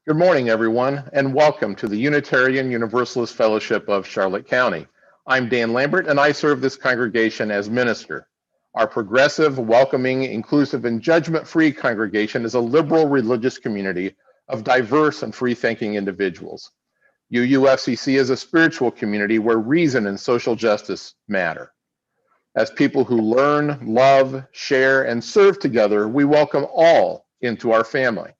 Good morning, everyone, and welcome to the Unitarian Universalist Fellowship of Charlotte County. I'm Dan Lambert, and I serve this congregation as minister. Our progressive, welcoming, inclusive, and judgment-free congregation is a liberal religious community of diverse and free-thinking individuals. UUFCC is a spiritual community where reason and social justice matter. As people who learn, love, share, and serve together, we welcome all into our family.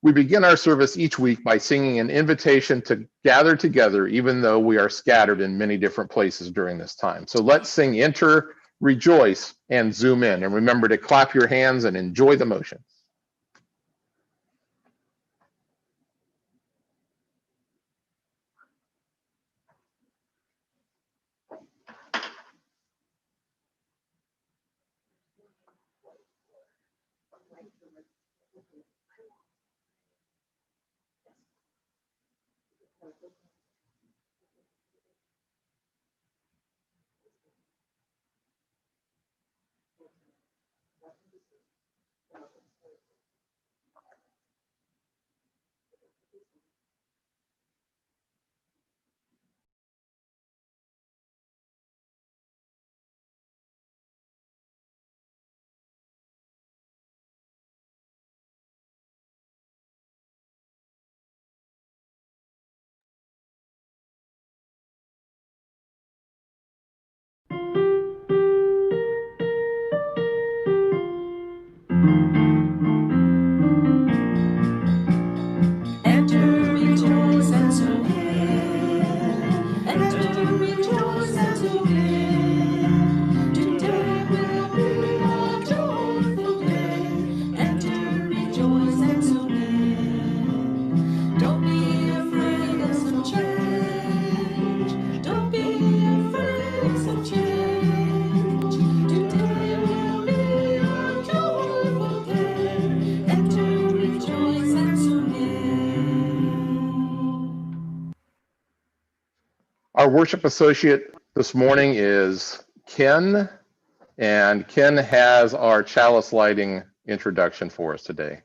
We begin our service each week by singing an invitation to gather together, even though we are scattered in many different places during this time. So let's sing Enter, Rejoice, and Zoom in. And remember to clap your hands and enjoy the motion. Our worship associate this morning is Ken, and Ken has our chalice lighting introduction for us today.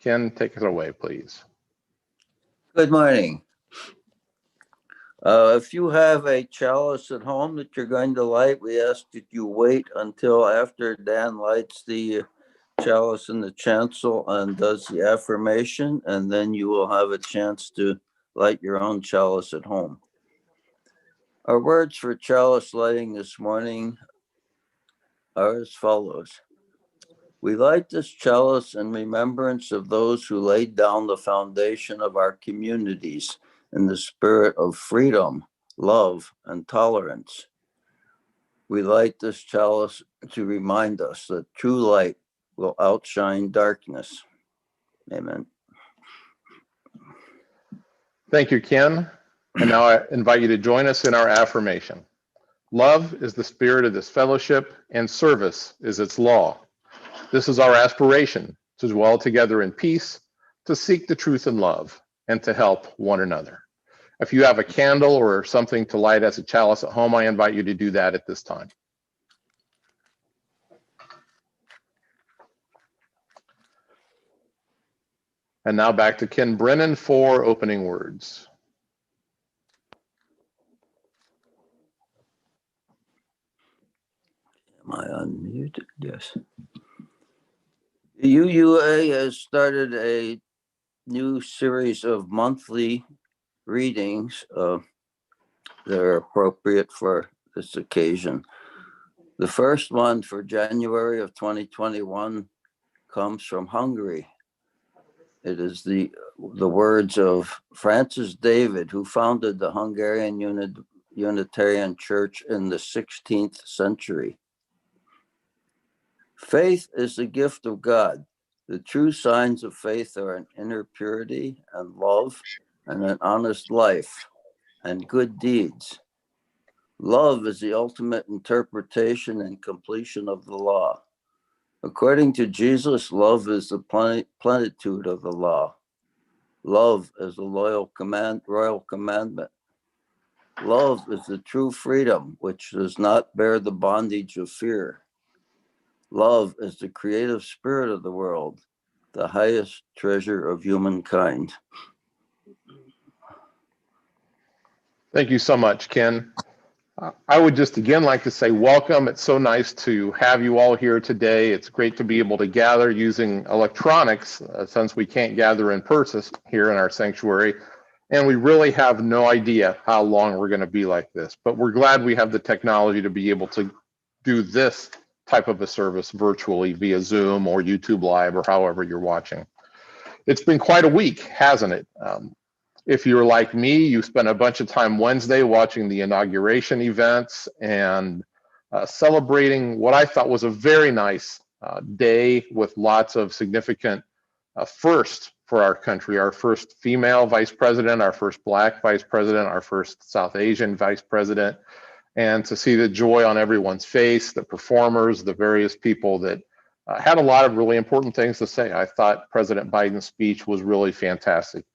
Ken, take it away, please. Good morning. If you have a chalice at home that you're going to light, we ask that you wait until after Dan lights the chalice in the chancel and does the affirmation, and then you will have a chance to light your own chalice at home. Our words for chalice lighting this morning are as follows. We light this chalice in remembrance of those who laid down the foundation of our communities in the spirit of freedom, love, and tolerance. We light this chalice to remind us that true light will outshine darkness. Amen. Thank you, Ken. And now I invite you to join us in our affirmation. Love is the spirit of this fellowship, and service is its law. This is our aspiration, to dwell together in peace, to seek the truth in love, and to help one another. If you have a candle or something to light as a chalice at home, I invite you to do that at this time. And now back to Ken Brennan for opening words. Am I unmuted? Yes. The UUA has started a new series of monthly readings that are appropriate for this occasion. The first one for January of 2021 comes from Hungary. It is the words of Francis David, who founded the Hungarian Unitarian Church in the 16th century. Faith is the gift of God. The true signs of faith are an inner purity and love and an honest life and good deeds. Love is the ultimate interpretation and completion of the law. According to Jesus, love is the plenitude of the law. Love is the royal commandment. Love is the true freedom, which does not bear the bondage of fear. Love is the creative spirit of the world. the highest treasure of humankind. Thank you so much, Ken. I would just again like to say welcome. It's so nice to have you all here today. It's great to be able to gather using electronics since we can't gather in person here in our sanctuary. And we really have no idea how long we're going to be like this, but we're glad we have the technology to be able to do this type of a service virtually via Zoom or YouTube Live or however you're watching. It's been quite a week, hasn't it? If you're like me, you spent a bunch of time Wednesday watching the inauguration events and celebrating what I thought was a very nice day with lots of significant first for our country, our first female vice president, our first Black vice president, our first South Asian vice president, and to see the joy on everyone's face, the performers, the various people that had a lot of really important things to say. I thought President Biden's speech was really fantastic.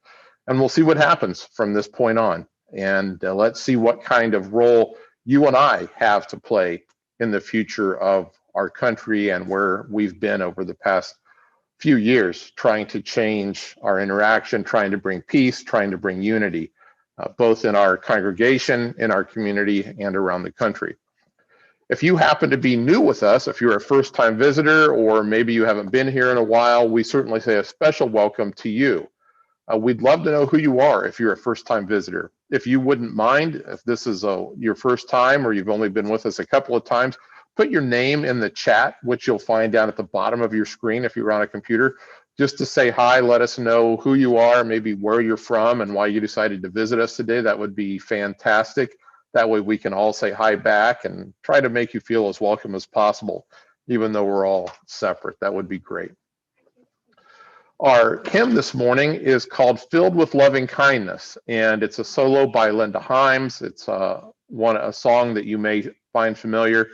And we'll see what happens from this point on. And let's see what kind of role you and I have to play in the future of our country and where we've been over the past few years, trying to change our interaction, trying to bring peace, trying to bring unity, both in our congregation, in our community, and around the country. If you happen to be new with us, if you're a first-time visitor, or maybe you haven't been here in a while, we certainly say a special welcome to you. We'd love to know who you are if you're a first-time visitor. If you wouldn't mind, if this is your first time or you've only been with us a couple of times, put your name in the chat, which you'll find down at the bottom of your screen if you're on a computer, just to say hi, let us know who you are, maybe where you're from and why you decided to visit us today. That would be fantastic. That way we can all say hi back and try to make you feel as welcome as possible, even though we're all separate. That would be great. Our hymn this morning is called Filled with Loving Kindness, and it's a solo by Linda Himes. It's a song that you may find familiar,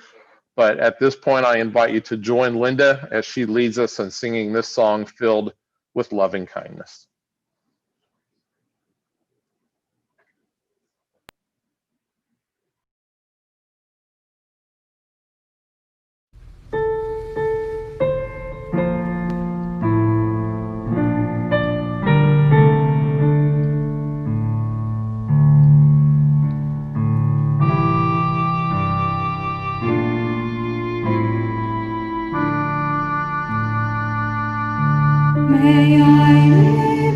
but at this point I invite you to join Linda as she leads us in singing this song, Filled with Loving Kindness. May I live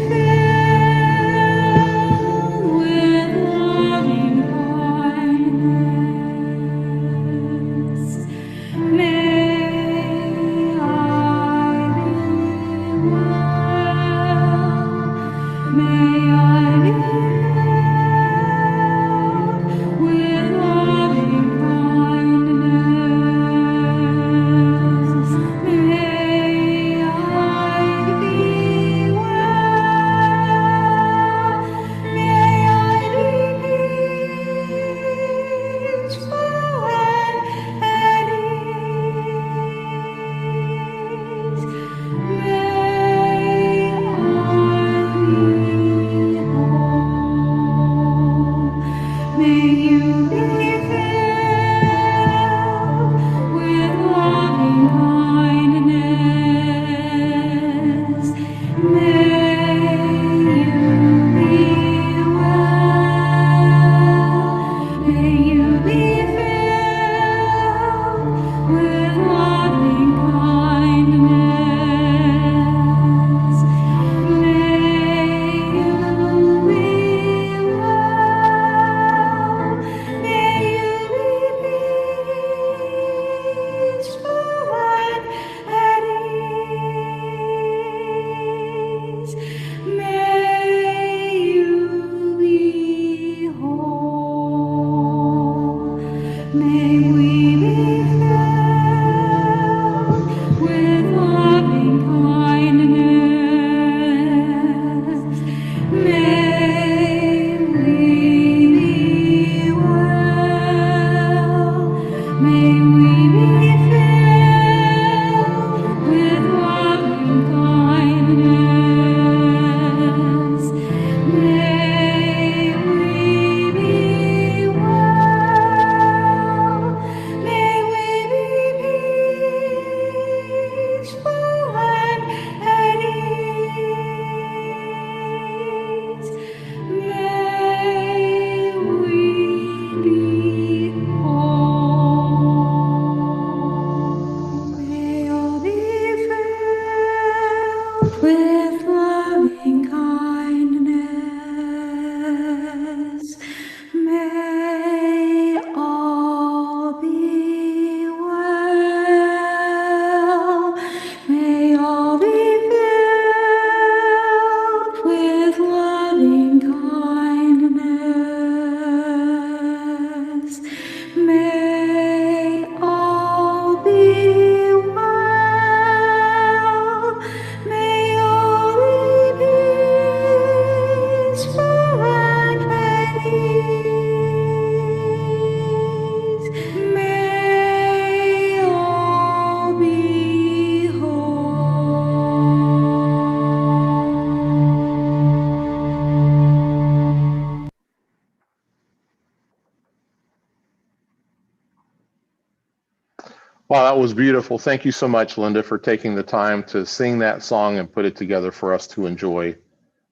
Wow, that was beautiful. Thank you so much, Linda, for taking the time to sing that song and put it together for us to enjoy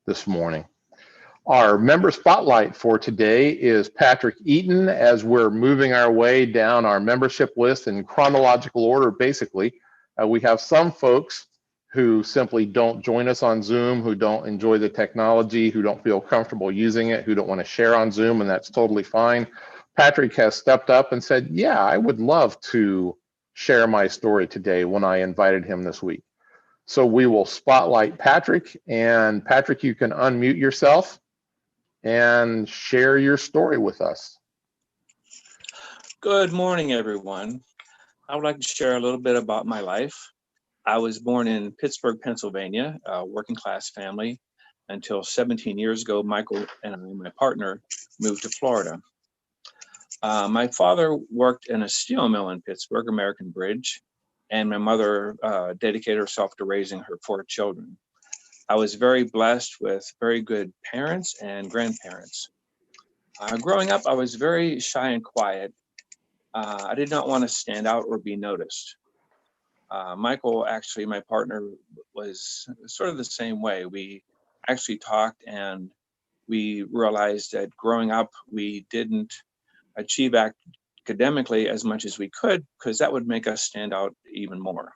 this morning. Our member spotlight for today is Patrick Eaton. As we're moving our way down our membership list in chronological order, basically, we have some folks who simply don't join us on Zoom, who don't enjoy the technology, who don't feel comfortable using it, who don't want to share on Zoom, and that's totally fine. Patrick has stepped up and said, yeah, I would love to share my story today when I invited him this week. So we will spotlight Patrick, and Patrick, you can unmute yourself and share your story with us. Good morning, everyone. I would like to share a little bit about my life. I was born in Pittsburgh, Pennsylvania, a working class family. Until 17 years ago, Michael and I, my partner, moved to Florida. My father worked in a steel mill in Pittsburgh, American Bridge, and my mother dedicated herself to raising her 4 children. I was very blessed with very good parents and grandparents. Growing up, I was very shy and quiet. I did not want to stand out or be noticed. Michael, actually, my partner, was sort of the same way. We actually talked and we realized that growing up, we didn't achieve academically as much as we could because that would make us stand out even more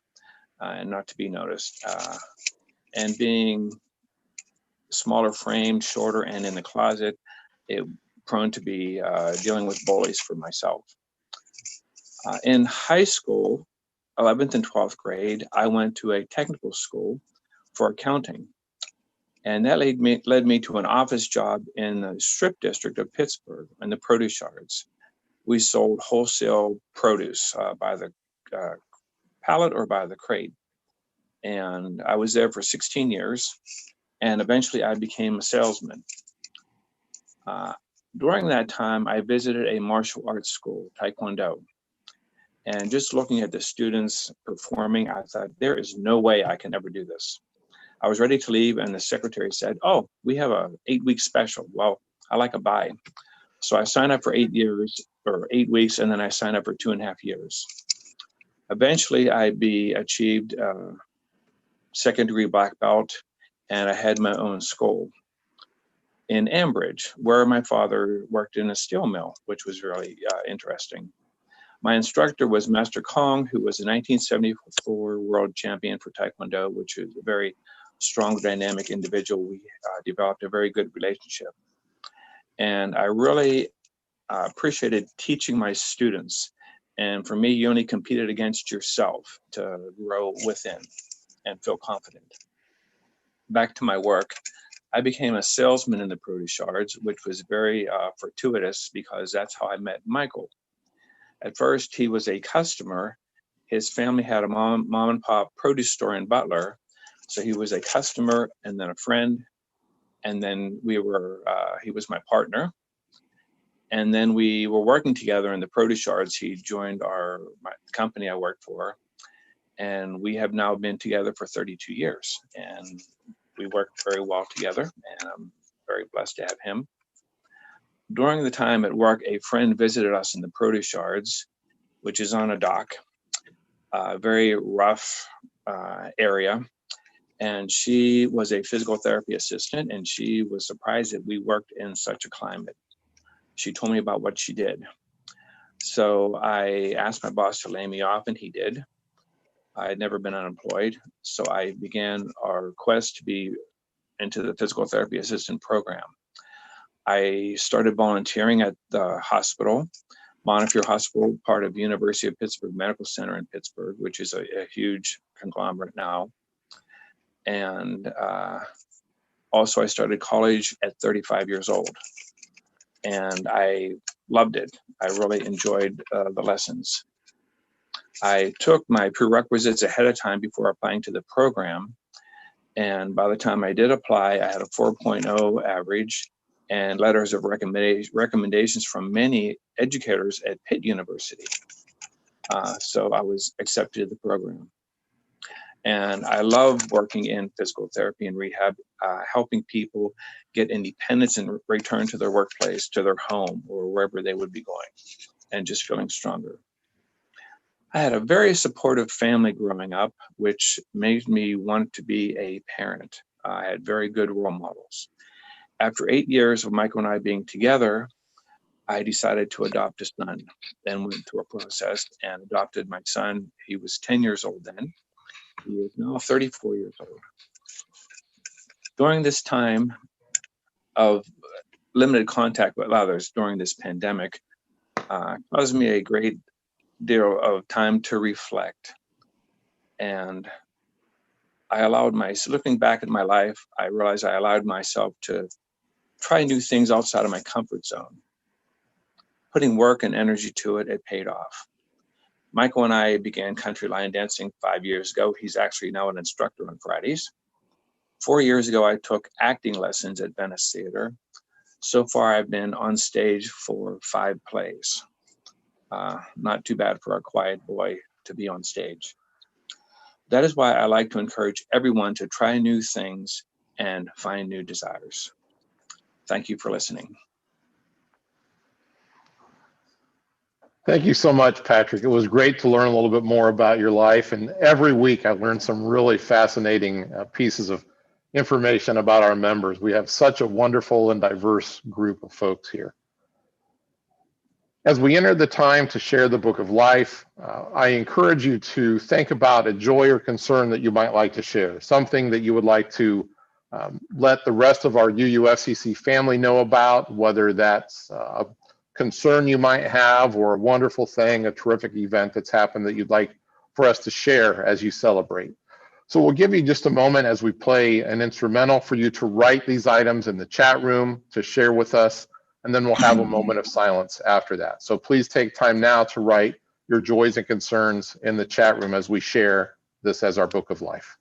and not to be noticed. And being smaller frame, shorter, and in the closet, it prone to be dealing with bullies for myself. In high school, 11th and 12th grade, I went to a technical school for accounting. And that led me to an office job in the strip district of Pittsburgh in the produce yards. We sold wholesale produce by the pallet or by the crate. And I was there for 16 years. And eventually I became a salesman. During that time, I visited a martial arts school, Taekwondo. And just looking at the students performing, I thought, there is no way I can ever do this. I was ready to leave, and the secretary said, oh, we have a 8-week special. Well, I like a buy. So I signed up for 8 years or 8 weeks, and then I signed up for 2.5 years. Eventually, I achieved a 2nd-degree black belt, and I had my own school in Ambridge, where my father worked in a steel mill, which was really interesting. My instructor was Master Kong, who was a 1974 world champion for Taekwondo, which is a very strong, dynamic individual. We developed a very good relationship. And I really appreciated teaching my students. And for me, you only competed against yourself to grow within and feel confident. Back to my work, I became a salesman in the produce yards, which was very fortuitous because that's how I met Michael. At first, he was a customer. His family had a mom and pop produce store in Butler. So he was a customer and then a friend. And then he was my partner. And then we were working together in the produce yards. He joined my company I worked for. And we have now been together for 32 years. And we worked very well together. And I'm very blessed to have him. During the time at work, a friend visited us in the produce yards, which is on a dock, a very rough area. And she was a physical therapy assistant, and she was surprised that we worked in such a climate. She told me about what she did. So I asked my boss to lay me off, and he did. I had never been unemployed. So I began our quest to be into the physical therapy assistant program. I started volunteering at the hospital, Montefiore Hospital, part of University of Pittsburgh Medical Center in Pittsburgh, which is a huge conglomerate now. And also I started college at 35 years old. And I loved it. I really enjoyed the lessons. I took my prerequisites ahead of time before applying to the program. And by the time I did apply, I had a 4.0 average and letters of recommendations from many educators at Pitt University. So I was accepted to the program. And I love working in physical therapy and rehab, helping people get independence and return to their workplace, to their home, or wherever they would be going, and just feeling stronger. I had a very supportive family growing up, which made me want to be a parent. I had very good role models. After 8 years of Michael and I being together, I decided to adopt a son, then went through a process and adopted my son. He was 10 years old then. He is now 34 years old. During this time of limited contact with others during this pandemic, caused me a great deal of time to reflect. And looking back at my life, I realized I allowed myself to try new things outside of my comfort zone. Putting work and energy to it, it paid off. Michael and I began country line dancing 5 years ago. He's actually now an instructor on Fridays. 4 years ago, I took acting lessons at Venice Theater. So far, I've been on stage for 5 plays. Not too bad for a quiet boy to be on stage. That is why I like to encourage everyone to try new things and find new desires. Thank you for listening. Thank you so much, Patrick. It was great to learn a little bit more about your life. And every week I learned some really fascinating pieces of information about our members. We have such a wonderful and diverse group of folks here. As we enter the time to share the book of life, I encourage you to think about a joy or concern that you might like to share, something that you would like to let the rest of our UUFCC family know about, whether that's a concern you might have or a wonderful thing, a terrific event that's happened that you'd like for us to share as you celebrate. So we'll give you just a moment as we play an instrumental for you to write these items in the chat room to share with us, and then we'll have a moment of silence after that. So please take time now to write your joys and concerns in the chat room as we share this as our book of life.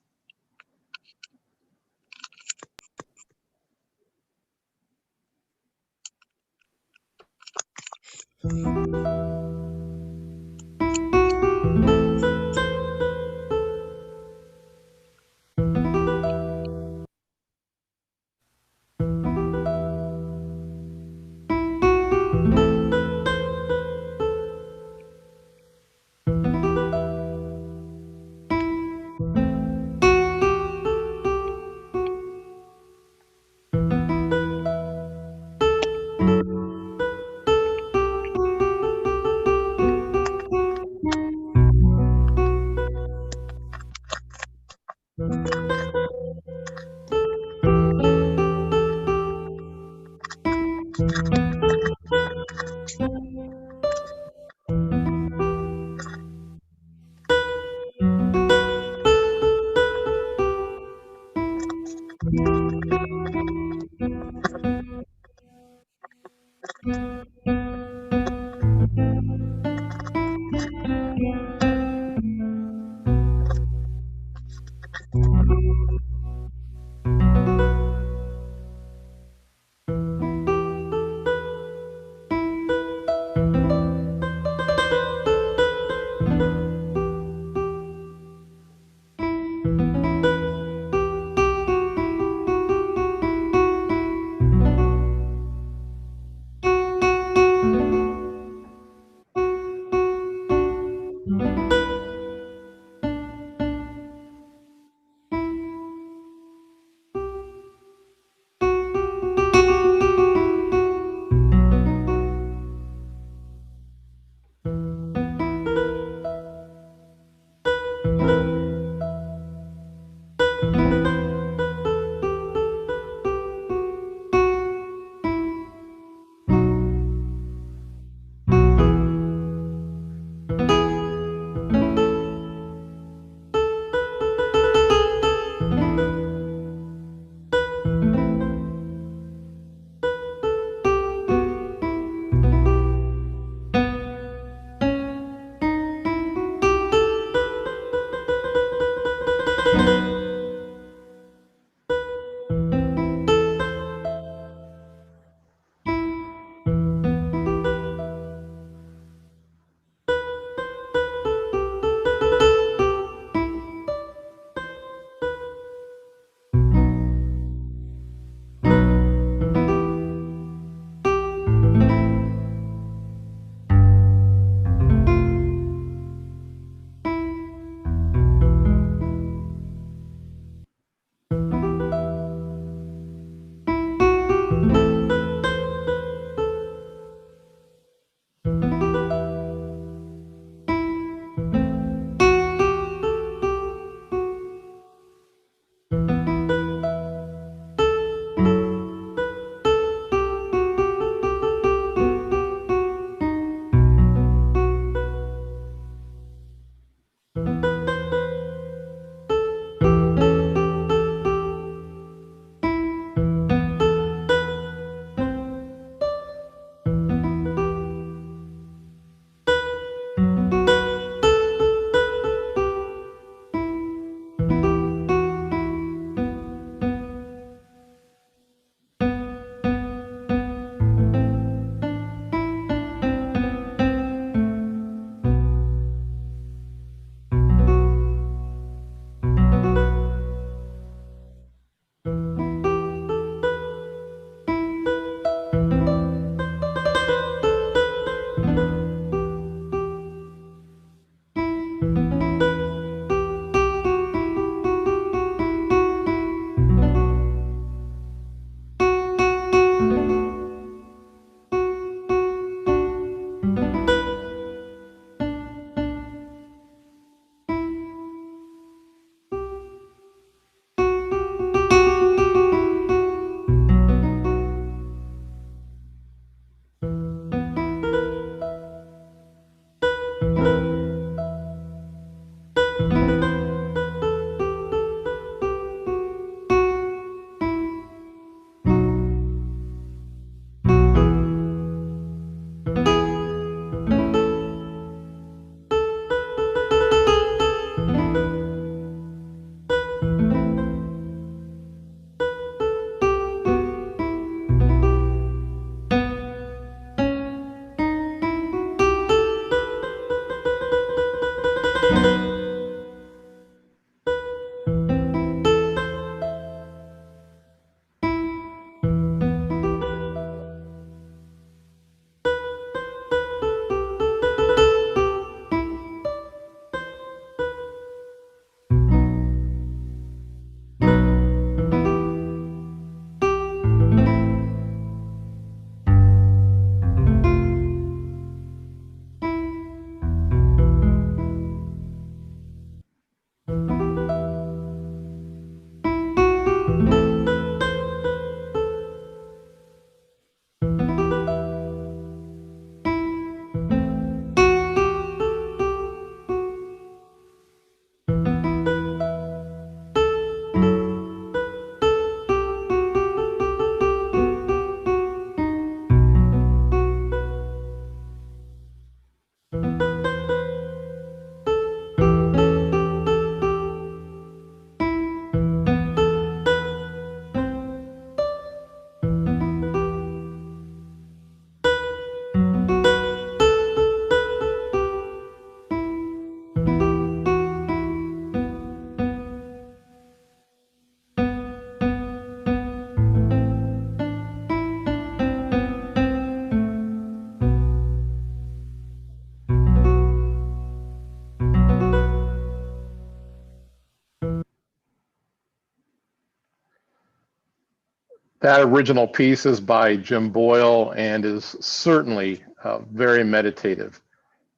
That original piece is by Jim Boyle and is certainly very meditative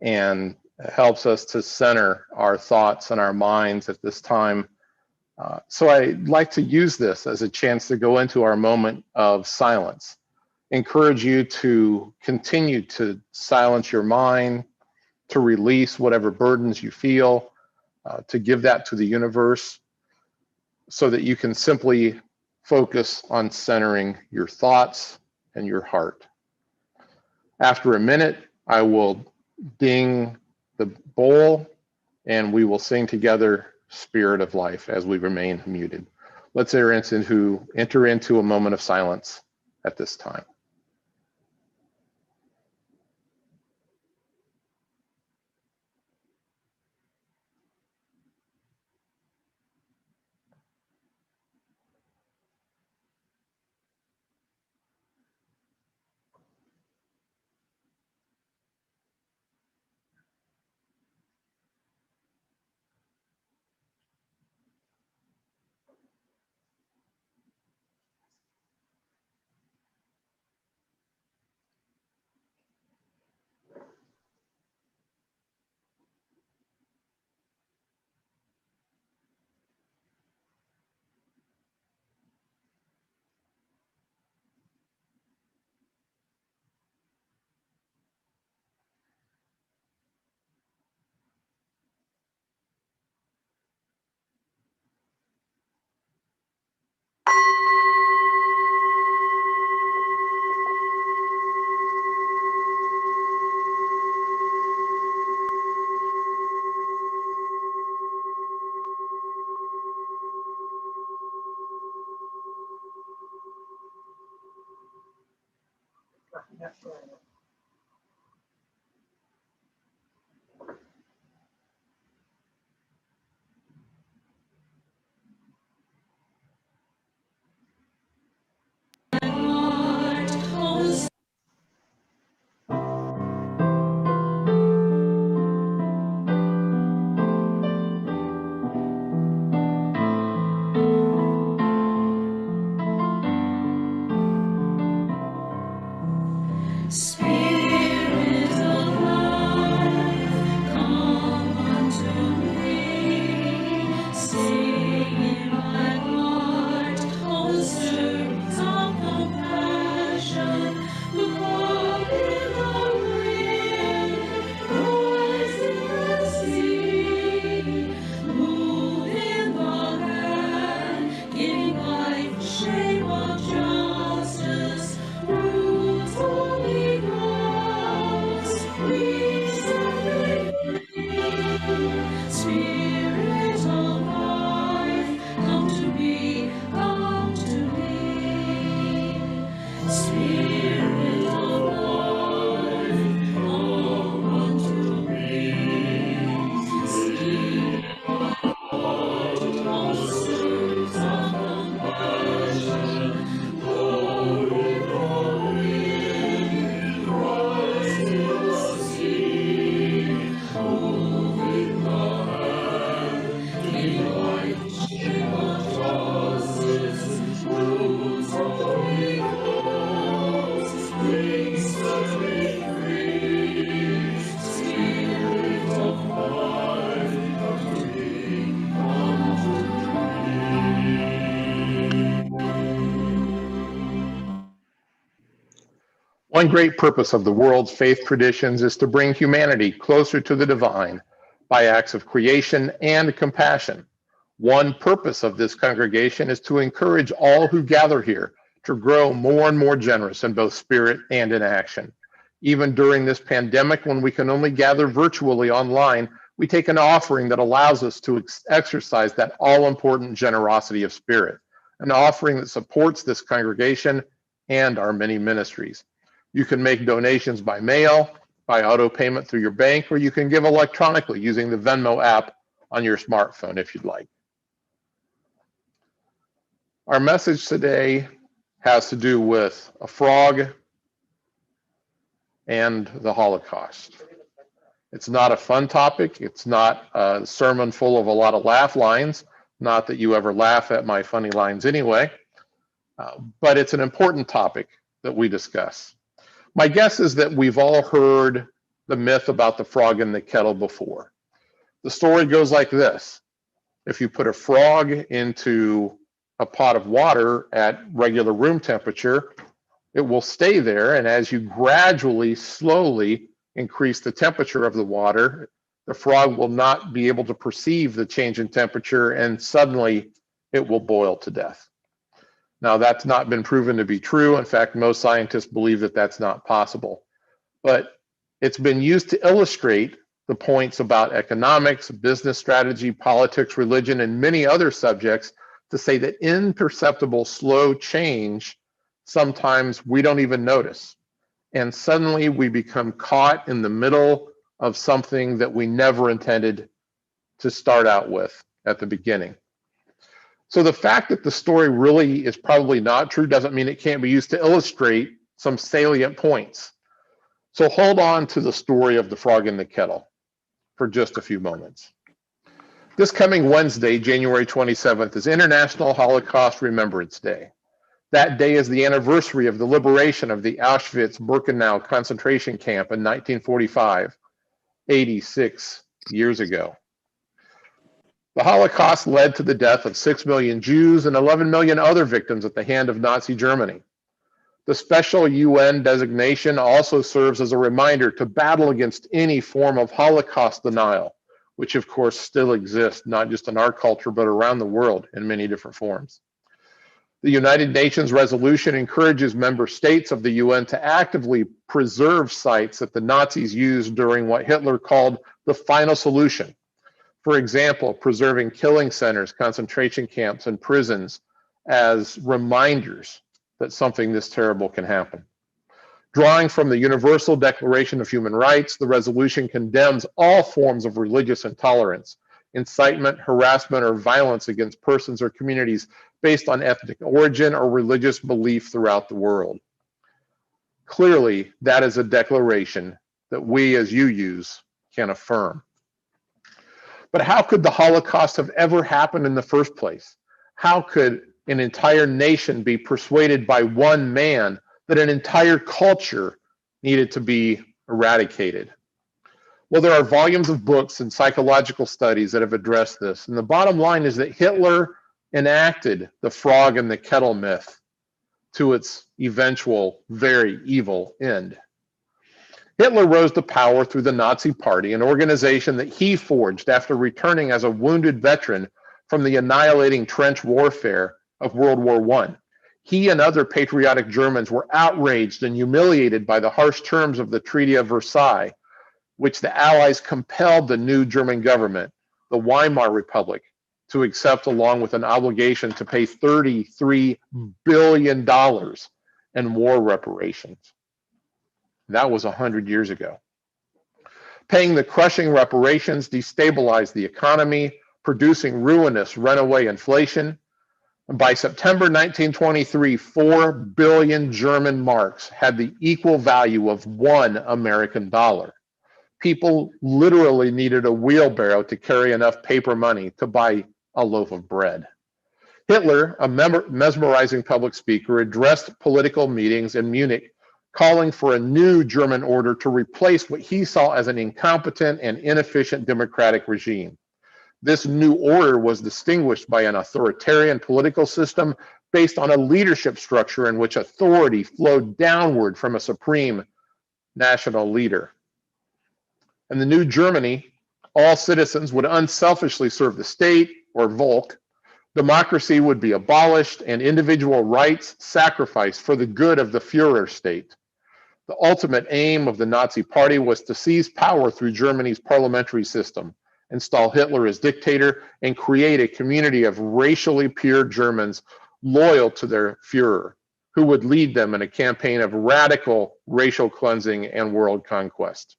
and helps us to center our thoughts and our minds at this time. So I'd like to use this as a chance to go into our moment of silence. Encourage you to continue to silence your mind, to release whatever burdens you feel, to give that to the universe so that you can simply focus on centering your thoughts and your heart. After a minute, I will ding the bowl and we will sing together Spirit of Life as we remain muted. Let's enter into a moment of silence at this time. One great purpose of the world's faith traditions is to bring humanity closer to the divine by acts of creation and compassion. One purpose of this congregation is to encourage all who gather here to grow more and more generous in both spirit and in action. Even during this pandemic, when we can only gather virtually online, we take an offering that allows us to exercise that all-important generosity of spirit, an offering that supports this congregation and our many ministries. You can make donations by mail, by auto payment through your bank, or you can give electronically using the Venmo app on your smartphone if you'd like. Our message today has to do with a frog and the Holocaust. It's not a fun topic. It's not a sermon full of a lot of laugh lines. Not that you ever laugh at my funny lines anyway. but it's an important topic that we discuss. My guess is that we've all heard the myth about the frog in the kettle before. The story goes like this. If you put a frog into a pot of water at regular room temperature, it will stay there. And as you gradually, slowly increase the temperature of the water, the frog will not be able to perceive the change in temperature, and suddenly it will boil to death. Now, that's not been proven to be true. In fact, most scientists believe that that's not possible. But it's been used to illustrate the points about economics, business strategy, politics, religion, and many other subjects to say that imperceptible, slow change, sometimes we don't even notice. And suddenly we become caught in the middle of something that we never intended to start out with at the beginning. So the fact that the story really is probably not true doesn't mean it can't be used to illustrate some salient points. So hold on to the story of the frog in the kettle for just a few moments. This coming Wednesday, January 27th, is International Holocaust Remembrance Day. That day is the anniversary of the liberation of the Auschwitz-Birkenau concentration camp in 1945, 86 years ago. The Holocaust led to the death of 6 million Jews and 11 million other victims at the hand of Nazi Germany. The special UN designation also serves as a reminder to battle against any form of Holocaust denial, which of course still exists, not just in our culture, but around the world in many different forms. The United Nations resolution encourages member states of the UN to actively preserve sites that the Nazis used during what Hitler called the final solution. For example, preserving killing centers, concentration camps, and prisons as reminders that something this terrible can happen. Drawing from the Universal Declaration of Human Rights, the resolution condemns all forms of religious intolerance, incitement, harassment, or violence against persons or communities based on ethnic origin or religious belief throughout the world. Clearly, that is a declaration that we as UUs can affirm. But how could the Holocaust have ever happened in the first place? How could an entire nation be persuaded by one man that an entire culture needed to be eradicated? Well, there are volumes of books and psychological studies that have addressed this. And the bottom line is that Hitler enacted the frog in the kettle myth to its eventual very evil end. Hitler rose to power through the Nazi Party, an organization that he forged after returning as a wounded veteran from the annihilating trench warfare of World War I. He and other patriotic Germans were outraged and humiliated by the harsh terms of the Treaty of Versailles, which the Allies compelled the new German government, the Weimar Republic, to accept, along with an obligation to pay $33 billion in war reparations. That was 100 years ago. Paying the crushing reparations destabilized the economy, producing ruinous runaway inflation. And by September 1923, 4 billion German marks had the equal value of $1 American dollar. People literally needed a wheelbarrow to carry enough paper money to buy a loaf of bread. Hitler, a mesmerizing public speaker, addressed political meetings in Munich, calling for a new German order to replace what he saw as an incompetent and inefficient democratic regime. This new order was distinguished by an authoritarian political system based on a leadership structure in which authority flowed downward from a supreme national leader. In the new Germany, all citizens would unselfishly serve the state, or Volk. Democracy would be abolished and individual rights sacrificed for the good of the Führer state. The ultimate aim of the Nazi Party was to seize power through Germany's parliamentary system, install Hitler as dictator, and create a community of racially pure Germans loyal to their Führer, who would lead them in a campaign of radical racial cleansing and world conquest.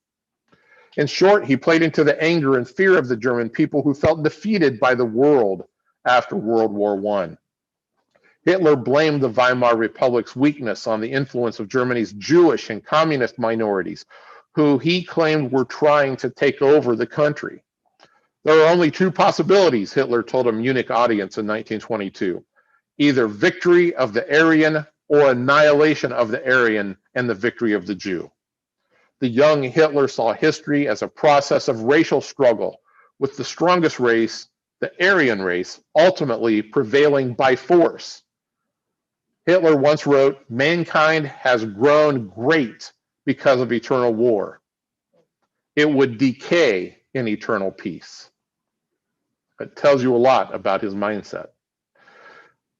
In short, he played into the anger and fear of the German people who felt defeated by the world after World War I. Hitler blamed the Weimar Republic's weakness on the influence of Germany's Jewish and communist minorities, who he claimed were trying to take over the country. There are only two possibilities, Hitler told a Munich audience in 1922. either victory of the Aryan or annihilation of the Aryan and the victory of the Jew. The young Hitler saw history as a process of racial struggle, with the strongest race, the Aryan race, ultimately prevailing by force. Hitler once wrote, "Mankind has grown great because of eternal war. It would decay in eternal peace." It tells you a lot about his mindset.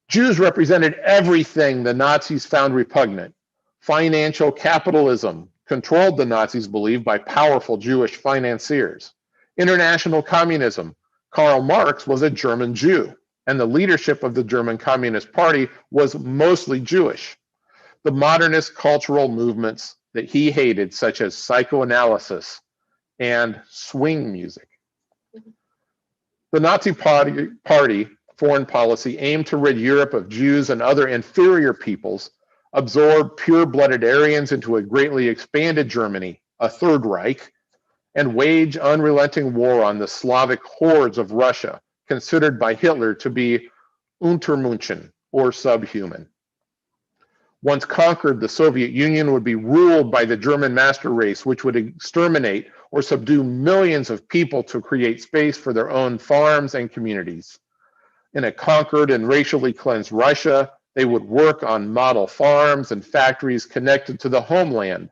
Jews represented everything the Nazis found repugnant. Financial capitalism, controlled, the Nazis believed, by powerful Jewish financiers. International communism. Karl Marx was a German Jew, and the leadership of the German Communist Party was mostly Jewish. The modernist cultural movements that he hated, such as psychoanalysis and swing music. The Nazi Party foreign policy aimed to rid Europe of Jews and other inferior peoples, absorb pure-blooded Aryans into a greatly expanded Germany, a Third Reich, and wage unrelenting war on the Slavic hordes of Russia, considered by Hitler to be Untermenschen, or subhuman. Once conquered, the Soviet Union would be ruled by the German master race, which would exterminate or subdue millions of people to create space for their own farms and communities. In a conquered and racially cleansed Russia, they would work on model farms and factories connected to the homeland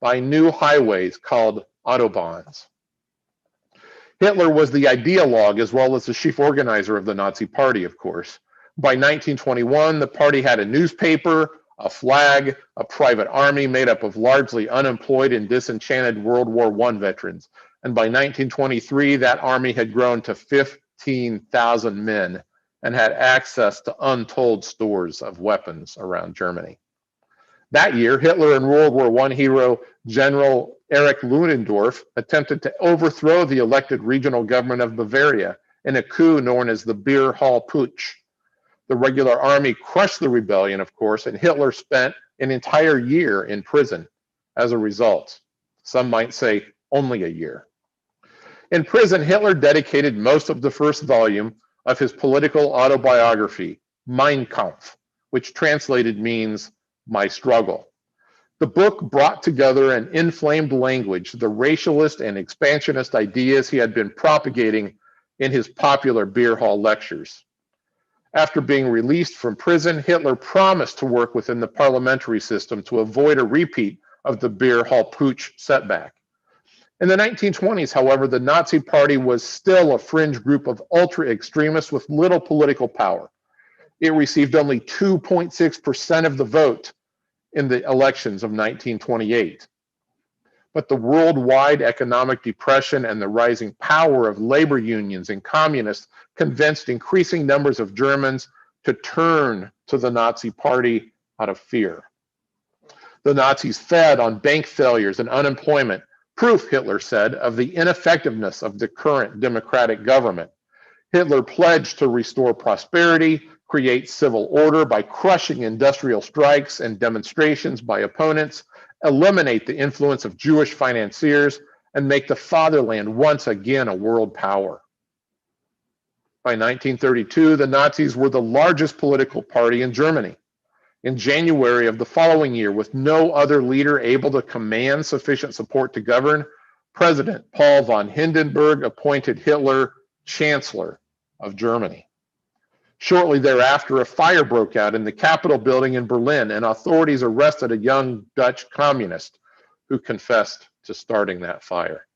by new highways called autobahns. Hitler was the ideologue as well as the chief organizer of the Nazi Party, of course. By 1921, the party had a newspaper, a flag, a private army made up of largely unemployed and disenchanted World War I veterans. And by 1923, that army had grown to 15,000 men and had access to untold stores of weapons around Germany. That year, Hitler and World War I hero General Erich Ludendorff attempted to overthrow the elected regional government of Bavaria in a coup known as the Beer Hall Putsch. The regular army crushed the rebellion, of course, and Hitler spent an entire year in prison as a result. Some might say only a year. In prison, Hitler dedicated most of the first volume of his political autobiography, Mein Kampf, which translated means My Struggle. The book brought together in inflamed language the racialist and expansionist ideas he had been propagating in his popular beer hall lectures. After being released from prison, Hitler promised to work within the parliamentary system to avoid a repeat of the Beer Hall Putsch setback. In the 1920s, however, the Nazi Party was still a fringe group of ultra-extremists with little political power. It received only 2.6% of the vote in the elections of 1928. But the worldwide economic depression and the rising power of labor unions and communists convinced increasing numbers of Germans to turn to the Nazi Party out of fear. The Nazis fed on bank failures and unemployment, proof, Hitler said, of the ineffectiveness of the current democratic government. Hitler pledged to restore prosperity, create civil order by crushing industrial strikes and demonstrations by opponents, eliminate the influence of Jewish financiers, and make the fatherland once again a world power. By 1932, the Nazis were the largest political party in Germany. In January of the following year, with no other leader able to command sufficient support to govern, President Paul von Hindenburg appointed Hitler Chancellor of Germany. Shortly thereafter, a fire broke out in the Capitol building in Berlin, and authorities arrested a young Dutch communist who confessed to starting that fire.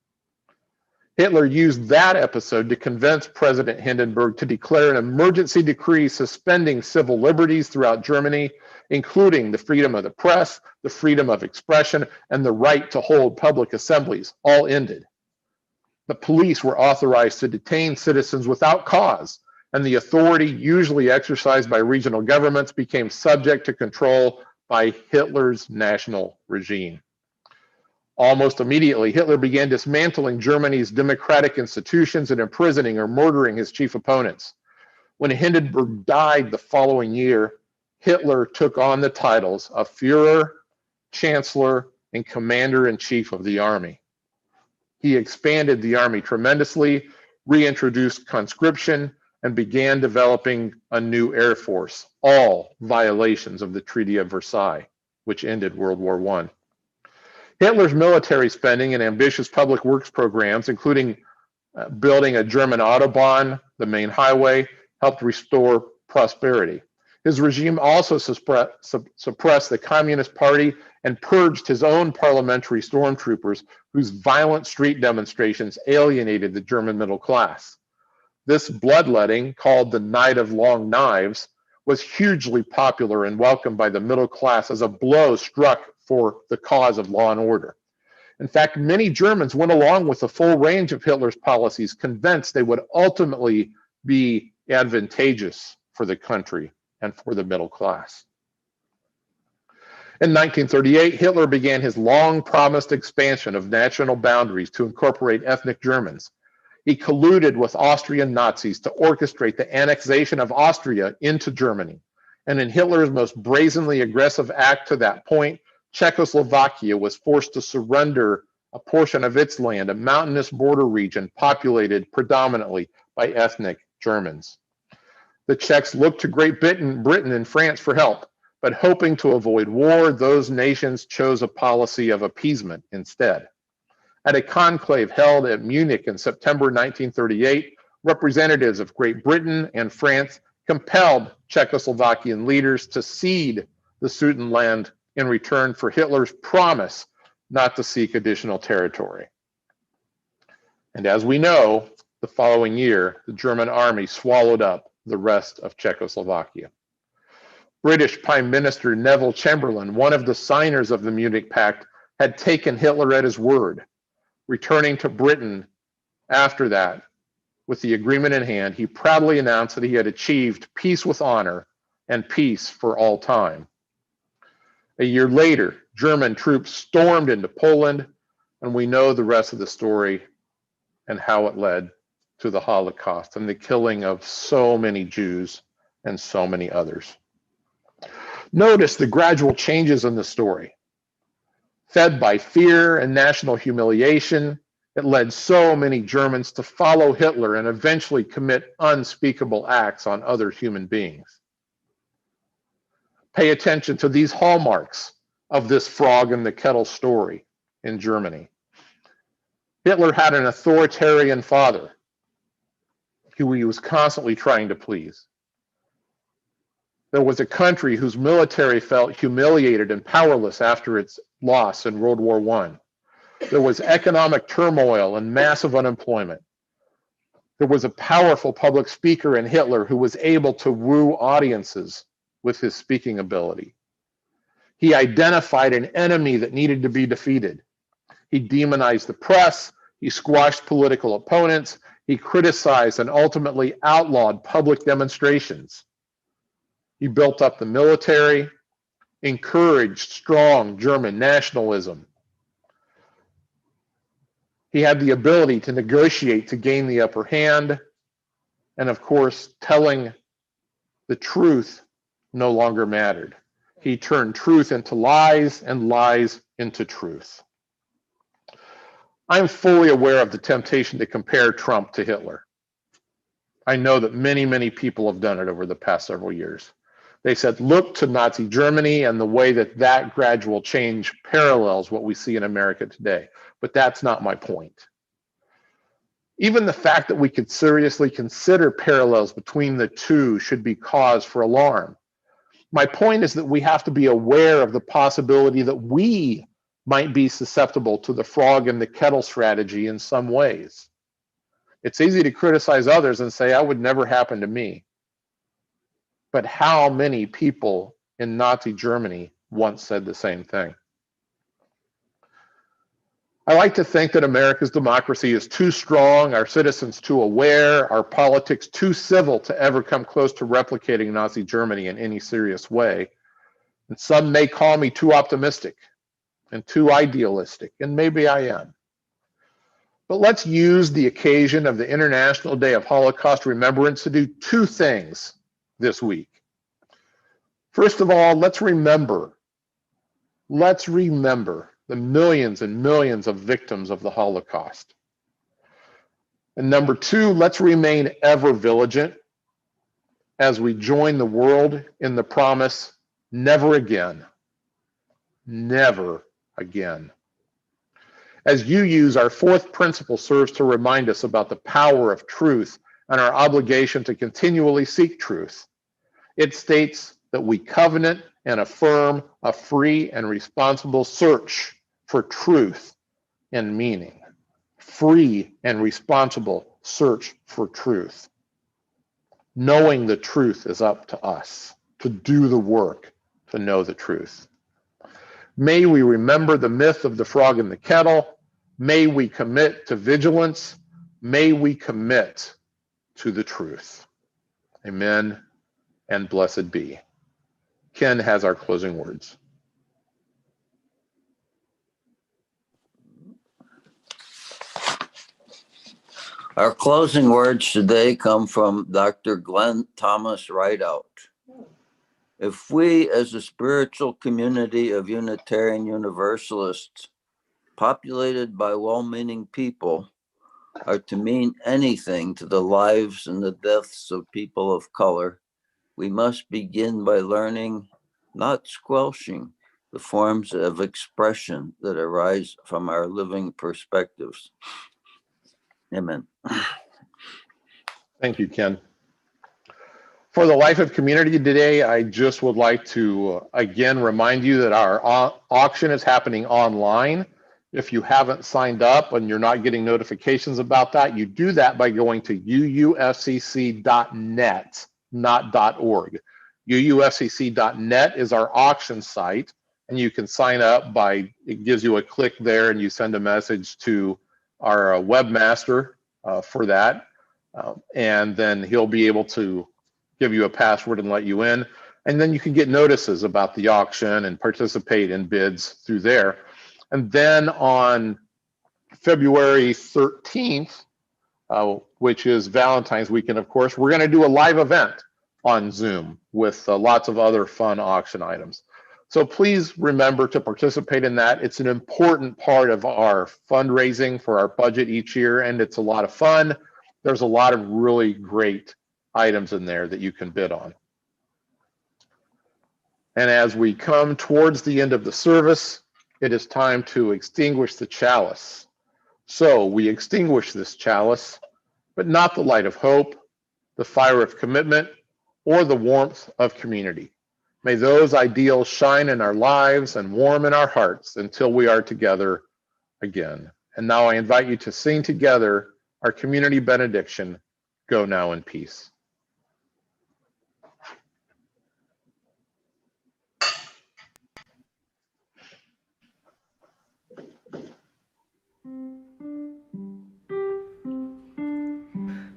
Hitler used that episode to convince President Hindenburg to declare an emergency decree suspending civil liberties throughout Germany, including the freedom of the press, the freedom of expression, and the right to hold public assemblies, all ended. The police were authorized to detain citizens without cause, and the authority usually exercised by regional governments became subject to control by Hitler's national regime. Almost immediately, Hitler began dismantling Germany's democratic institutions and imprisoning or murdering his chief opponents. When Hindenburg died the following year, Hitler took on the titles of Führer, Chancellor, and Commander-in-Chief of the Army. He expanded the army tremendously, reintroduced conscription, and began developing a new air force, all violations of the Treaty of Versailles, which ended World War I. Hitler's military spending and ambitious public works programs, including building a German Autobahn, the main highway, helped restore prosperity. His regime also suppressed the Communist Party and purged his own parliamentary stormtroopers, whose violent street demonstrations alienated the German middle class. This bloodletting, called the Night of Long Knives, was hugely popular and welcomed by the middle class as a blow struck for the cause of law and order. In fact, many Germans went along with the full range of Hitler's policies, convinced they would ultimately be advantageous for the country and for the middle class. In 1938, Hitler began his long-promised expansion of national boundaries to incorporate ethnic Germans. He colluded with Austrian Nazis to orchestrate the annexation of Austria into Germany. And in Hitler's most brazenly aggressive act to that point, Czechoslovakia was forced to surrender a portion of its land, a mountainous border region populated predominantly by ethnic Germans. The Czechs looked to Great Britain and France for help, but hoping to avoid war, those nations chose a policy of appeasement instead. At a conclave held at Munich in September 1938, representatives of Great Britain and France compelled Czechoslovakian leaders to cede the Sudetenland in return for Hitler's promise not to seek additional territory. And as we know, the following year, the German army swallowed up the rest of Czechoslovakia. British Prime Minister Neville Chamberlain, one of the signers of the Munich Pact, had taken Hitler at his word. Returning to Britain after that, with the agreement in hand, he proudly announced that he had achieved peace with honor and peace for all time. A year later, German troops stormed into Poland, and we know the rest of the story and how it led to the Holocaust and the killing of so many Jews and so many others. Notice the gradual changes in the story. Fed by fear and national humiliation, it led so many Germans to follow Hitler and eventually commit unspeakable acts on other human beings. Pay attention to these hallmarks of this frog in the kettle story in Germany. Hitler had an authoritarian father who he was constantly trying to please. There was a country whose military felt humiliated and powerless after its loss in World War I. There was economic turmoil and massive unemployment. There was a powerful public speaker in Hitler who was able to woo audiences with his speaking ability. He identified an enemy that needed to be defeated. He demonized the press. He squashed political opponents. He criticized and ultimately outlawed public demonstrations. He built up the military, encouraged strong German nationalism. He had the ability to negotiate to gain the upper hand, and of course, telling the truth no longer mattered. He turned truth into lies and lies into truth. I'm fully aware of the temptation to compare Trump to Hitler. I know that many people have done it over the past several years. They said, look to Nazi Germany and the way that that gradual change parallels what we see in America today. But that's not my point. Even the fact that we could seriously consider parallels between the two should be cause for alarm. My point is that we have to be aware of the possibility that we might be susceptible to the frog in the kettle strategy in some ways. It's easy to criticize others and say, that would never happen to me. But how many people in Nazi Germany once said the same thing? I like to think that America's democracy is too strong, our citizens too aware, our politics too civil to ever come close to replicating Nazi Germany in any serious way. And some may call me too optimistic and too idealistic, and maybe I am. But let's use the occasion of the International Day of Holocaust Remembrance to do two things this week. First of all, let's remember the millions and millions of victims of the Holocaust. And number two, let's remain ever vigilant as we join the world in the promise, never again, never again. As UUs, our fourth principle serves to remind us about the power of truth and our obligation to continually seek truth. It states that we covenant and affirm a free and responsible search for truth and meaning. Free and responsible search for truth. Knowing the truth is up to us to do the work to know the truth. May we remember the myth of the frog in the kettle. May we commit to vigilance. May we commit to the truth. Amen and blessed be. Ken has our closing words. Our closing words today come from Dr. Glenn Thomas Rideout. If we, as a spiritual community of Unitarian Universalists, populated by well-meaning people, are to mean anything to the lives and the deaths of people of color, we must begin by learning, not squelching, the forms of expression that arise from our living perspectives. Amen. Thank you, Ken. For the life of community today, I just would like to again remind you that our auction is happening online. If you haven't signed up and you're not getting notifications about that, you do that by going to uufcc.net, not .org. uufcc.net is our auction site, and you can sign up by, it gives you a click there and you send a message to our webmaster for that. And then he'll be able to give you a password and let you in. And then you can get notices about the auction and participate in bids through there. And then on February 13th, which is Valentine's weekend, of course, we're going to do a live event on Zoom with lots of other fun auction items. So please remember to participate in that. It's an important part of our fundraising for our budget each year, and it's a lot of fun. There's a lot of really great items in there that you can bid on. And as we come towards the end of the service, it is time to extinguish the chalice. So we extinguish this chalice, but not the light of hope, the fire of commitment, or the warmth of community. May those ideals shine in our lives and warm in our hearts until we are together again. And now I invite you to sing together our community benediction, Go Now in Peace.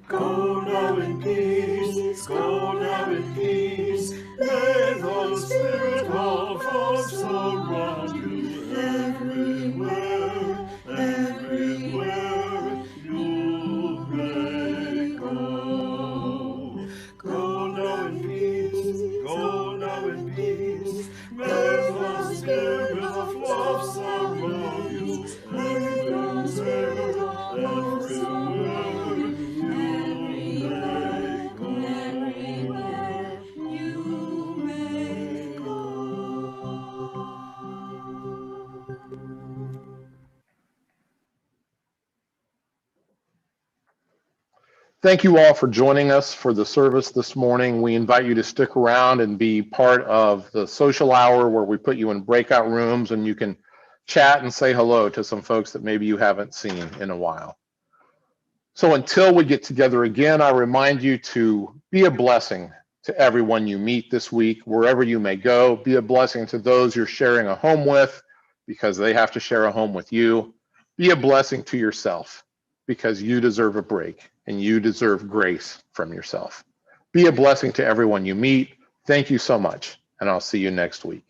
Go now in peace, go now in peace. May the spirit of us surround you everywhere, everywhere you may go. Go now in peace, go now in peace. May the spirit of love surround you everywhere, everywhere. Thank you all for joining us for the service this morning. We invite you to stick around and be part of the social hour where we put you in breakout rooms and you can chat and say hello to some folks that maybe you haven't seen in a while. So until we get together again, I remind you to be a blessing to everyone you meet this week, wherever you may go. Be a blessing to those you're sharing a home with because they have to share a home with you. Be a blessing to yourself because you deserve a break and you deserve grace from yourself. Be a blessing to everyone you meet. Thank you so much, and I'll see you next week.